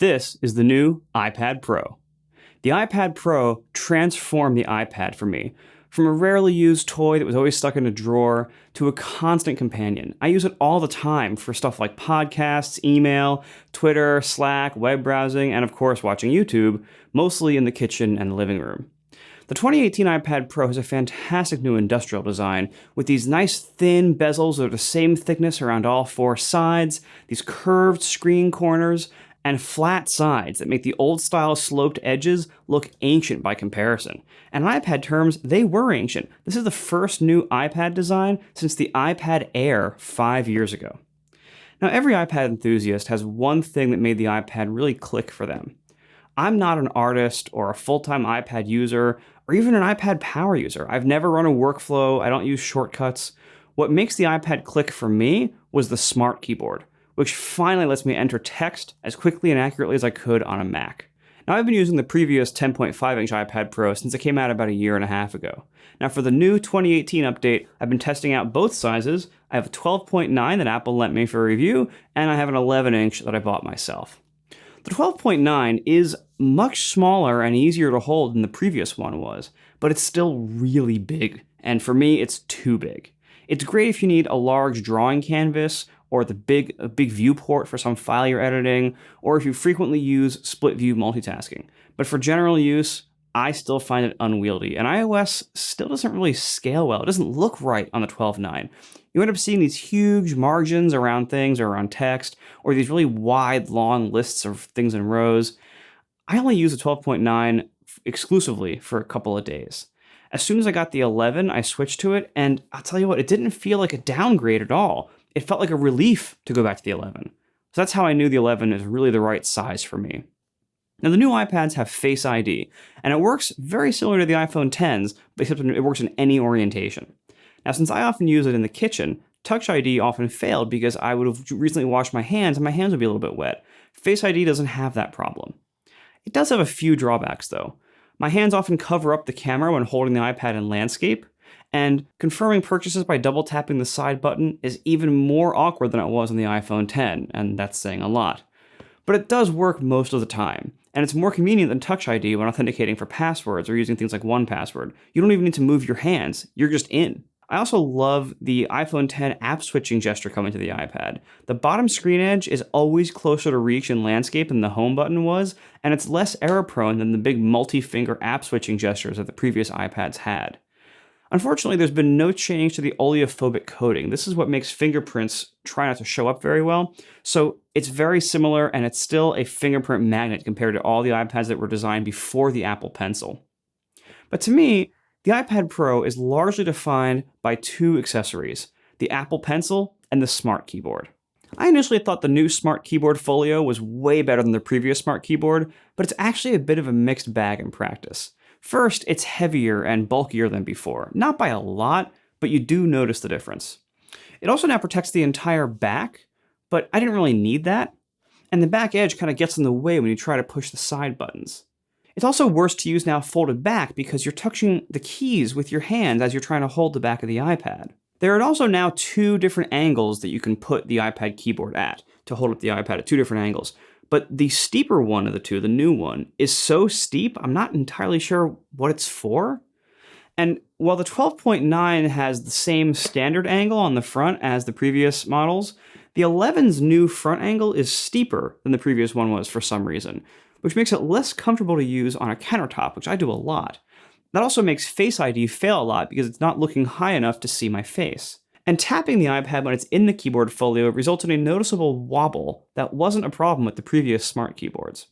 This is the new iPad Pro. The iPad Pro transformed the iPad for me, from a rarely used toy that was always stuck in a drawer to a constant companion. I use it all the time for stuff like podcasts, email, Twitter, Slack, web browsing, and of course watching YouTube, mostly in the kitchen and the living room. The 2018 iPad Pro has a fantastic new industrial design with these nice thin bezels that are the same thickness around all four sides, these curved screen corners, and flat sides that make the old-style sloped edges look ancient by comparison. And in iPad terms, they were ancient. This is the first new iPad design since the iPad Air 5 years ago. Now, every iPad enthusiast has one thing that made the iPad really click for them. I'm not an artist or a full-time iPad user or even an iPad power user. I've never run a workflow. I don't use shortcuts. What makes the iPad click for me was the Smart Keyboard, which finally lets me enter text as quickly and accurately as I could on a Mac. Now, I've been using the previous 10.5-inch iPad Pro since it came out about a year and a half ago. Now, for the new 2018 update, I've been testing out both sizes. I have a 12.9 that Apple lent me for review, and I have an 11-inch that I bought myself. The 12.9 is much smaller and easier to hold than the previous one was, but it's still really big, and for me, it's too big. It's great if you need a large drawing canvas or a big viewport for some file you're editing, or if you frequently use split view multitasking. But for general use, I still find it unwieldy, and iOS still doesn't really scale well. It doesn't look right on the 12.9. You end up seeing these huge margins around things or around text, or these really wide, long lists of things in rows. I only use the 12.9 exclusively for a couple of days. As soon as I got the 11, I switched to it, and I'll tell you what, it didn't feel like a downgrade at all. It felt like a relief to go back to the 11. So that's how I knew the 11 is really the right size for me. Now, the new iPads have Face ID, and it works very similar to the iPhone Xs, but except it works in any orientation. Now, since I often use it in the kitchen, Touch ID often failed because I would have recently washed my hands and my hands would be a little bit wet. Face ID doesn't have that problem. It does have a few drawbacks, though. My hands often cover up the camera when holding the iPad in landscape, and confirming purchases by double tapping the side button is even more awkward than it was on the iPhone X, and that's saying a lot. But it does work most of the time, and it's more convenient than Touch ID when authenticating for passwords or using things like 1Password. You don't even need to move your hands, you're just in. I also love the iPhone X app switching gesture coming to the iPad. The bottom screen edge is always closer to reach in landscape than the home button was, and it's less error prone than the big multi-finger app switching gestures that the previous iPads had. Unfortunately, there's been no change to the oleophobic coating. This is what makes fingerprints try not to show up very well. So it's very similar, and it's still a fingerprint magnet compared to all the iPads that were designed before the Apple Pencil. But to me, the iPad Pro is largely defined by two accessories, the Apple Pencil and the Smart Keyboard. I initially thought the new Smart Keyboard Folio was way better than the previous Smart Keyboard, but it's actually a bit of a mixed bag in practice. First, it's heavier and bulkier than before. Not by a lot, but you do notice the difference. It also now protects the entire back, but I didn't really need that. And the back edge kind of gets in the way when you try to push the side buttons. It's also worse to use now folded back because you're touching the keys with your hands as you're trying to hold the back of the iPad. There are also now two different angles that you can put the iPad keyboard at to hold up the iPad at two different angles. But the steeper one of the two, the new one, is so steep, I'm not entirely sure what it's for. And while the 12.9 has the same standard angle on the front as the previous models, the 11's new front angle is steeper than the previous one was for some reason, which makes it less comfortable to use on a countertop, which I do a lot. That also makes Face ID fail a lot because it's not looking high enough to see my face. And tapping the iPad when it's in the Keyboard Folio results in a noticeable wobble that wasn't a problem with the previous smart keyboards.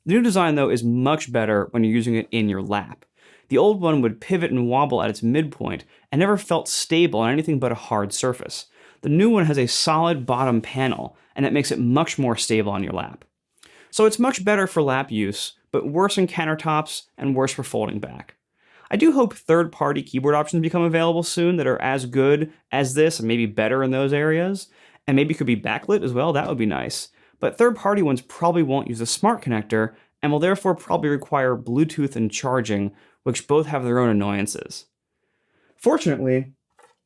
The new design, though, is much better when you're using it in your lap. The old one would pivot and wobble at its midpoint and never felt stable on anything but a hard surface. The new one has a solid bottom panel, and that makes it much more stable on your lap. So it's much better for lap use, but worse in countertops and worse for folding back. I do hope third-party keyboard options become available soon that are as good as this and maybe better in those areas, and maybe could be backlit as well. That would be nice. But third-party ones probably won't use a smart connector and will therefore probably require Bluetooth and charging, which both have their own annoyances. Fortunately,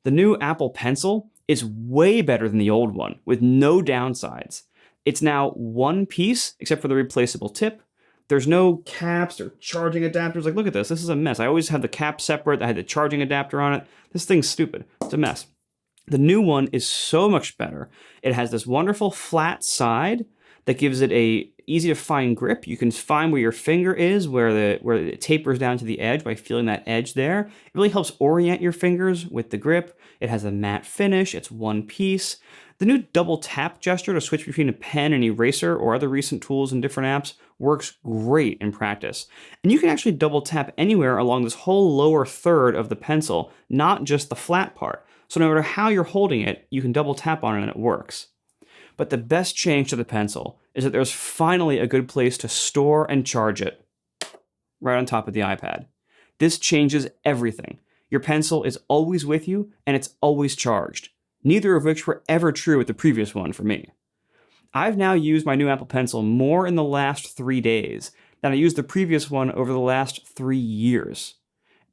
the new Apple Pencil is way better than the old one, with no downsides. It's now one piece, except for the replaceable tip. There's no caps or charging adapters. Like, look at this. This is a mess. I always have the cap separate. I had the charging adapter on it. This thing's stupid. It's a mess. The new one is so much better. It has this wonderful flat side that gives it a easy to find grip. You can find where your finger is, where it tapers down to the edge by feeling that edge there. It really helps orient your fingers with the grip. It has a matte finish. It's one piece. The new double tap gesture to switch between a pen and eraser or other recent tools in different apps works great in practice. And you can actually double tap anywhere along this whole lower third of the pencil, not just the flat part. So no matter how you're holding it, you can double tap on it and it works. But the best change to the pencil is that there's finally a good place to store and charge it right on top of the iPad. This changes everything. Your pencil is always with you and it's always charged, neither of which were ever true with the previous one for me. I've now used my new Apple Pencil more in the last 3 days than I used the previous one over the last 3 years.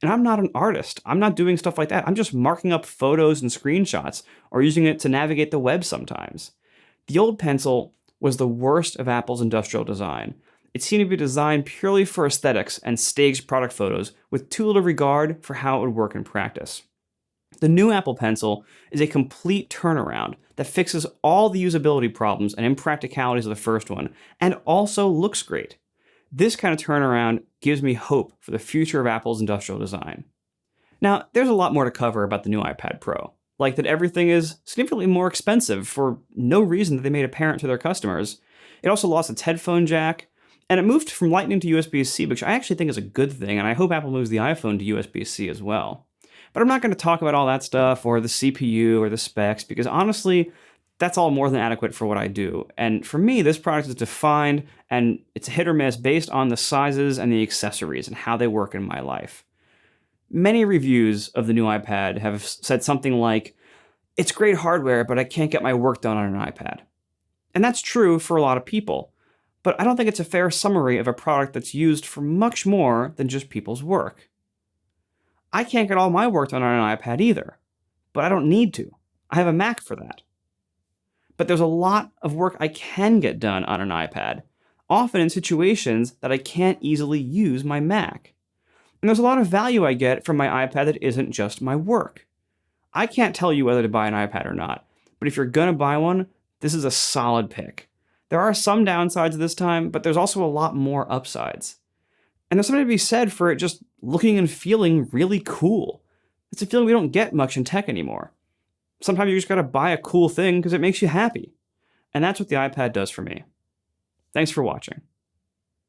And I'm not an artist. I'm not doing stuff like that. I'm just marking up photos and screenshots or using it to navigate the web sometimes. The old pencil was the worst of Apple's industrial design. It seemed to be designed purely for aesthetics and staged product photos with too little regard for how it would work in practice. The new Apple Pencil is a complete turnaround that fixes all the usability problems and impracticalities of the first one, and also looks great. This kind of turnaround gives me hope for the future of Apple's industrial design. Now, there's a lot more to cover about the new iPad Pro, like that everything is significantly more expensive for no reason that they made apparent to their customers. It also lost its headphone jack, and it moved from Lightning to USB-C, which I actually think is a good thing, and I hope Apple moves the iPhone to USB-C as well. But I'm not going to talk about all that stuff, or the CPU, or the specs, because honestly, that's all more than adequate for what I do. And for me, this product is defined, and it's hit or miss based on the sizes and the accessories and how they work in my life. Many reviews of the new iPad have said something like, "It's great hardware, but I can't get my work done on an iPad." And that's true for a lot of people. But I don't think it's a fair summary of a product that's used for much more than just people's work. I can't get all my work done on an iPad either, but I don't need to. I have a Mac for that. But there's a lot of work I can get done on an iPad, often in situations that I can't easily use my Mac. And there's a lot of value I get from my iPad that isn't just my work. I can't tell you whether to buy an iPad or not, but if you're gonna buy one, this is a solid pick. There are some downsides this time, but there's also a lot more upsides. And there's something to be said for it just looking and feeling really cool. It's a feeling we don't get much in tech anymore. Sometimes you just gotta buy a cool thing because it makes you happy. And that's what the iPad does for me. Thanks for watching.